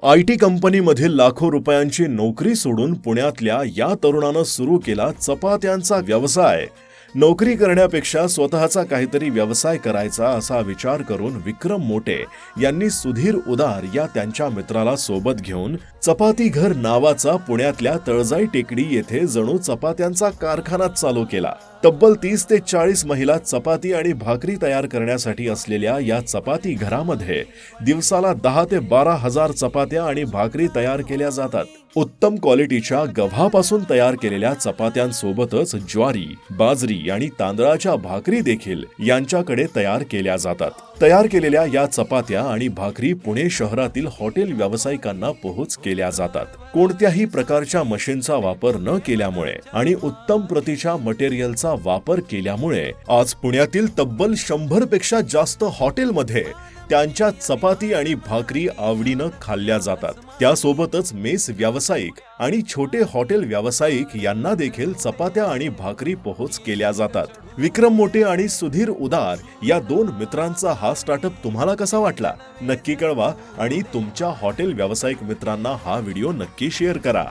IT कंपनीमधील लाखो रुपयांची नोकरी सोडून पुण्यातल्या या तरुणानं सुरू केला चपात्यांचा व्यवसाय। नोकरी करण्यापेक्षा स्वतःचा काहीतरी व्यवसाय करायचा असा विचार करून विक्रम मोटे यांनी सुधीर उदार या त्यांच्या मित्राला सोबत घेऊन चपाती घर नावाचा पुण्यातल्या तळजाई टेकडी येथे जणू चपात्यांचा कारखानाच चालू केला। तब्बल 30 ते 40 महिला चपाती आणि भाकरी तयार करण्यासाठी असलेल्या या चपाती घरामध्ये दिवसाला 10 ते 12 हजार चपात्या आणि भाकरी तयार केल्या जातात। उत्तम क्वालिटीच्या गव्हापासून तयार केलेल्या चपात्यांसोबतच ज्वारी, बाजरी आणि तांदळाच्या भाकरी देखील यांच्याकडे तयार केल्या जातात। तयार केलेल्या या चपात्या आणि भाकरी पुणे शहरातील हॉटेल व्यावसायिकांना पोहोच केल्या जातात। कोणत्याही प्रकारच्या मशीनचा वापर न केल्यामुळे आणि उत्तम प्रतीच्या मटेरियलचा वापर केल्यामुळे आज पुण्यातील तब्बल 100 पेक्षा जास्त हॉटेलमध्ये त्यांच्या चपाती आणि भाकरी आवडीनं खाल्ल्या जातात। त्यासोबतच मेस व्यावसायिक आणि छोटे हॉटेल व्यावसायिक यांना देखील चपात्या आणि भाकरी पोहोच केल्या जातात। विक्रम मोटे आणि सुधीर उदार या दोन मित्रांचा हा स्टार्टअप तुम्हाला कसा वाटला? नक्की कळवा आणि तुमच्या हॉटेल व्यावसायिक मित्रांना हा व्हिडिओ नक्की शेअर करा।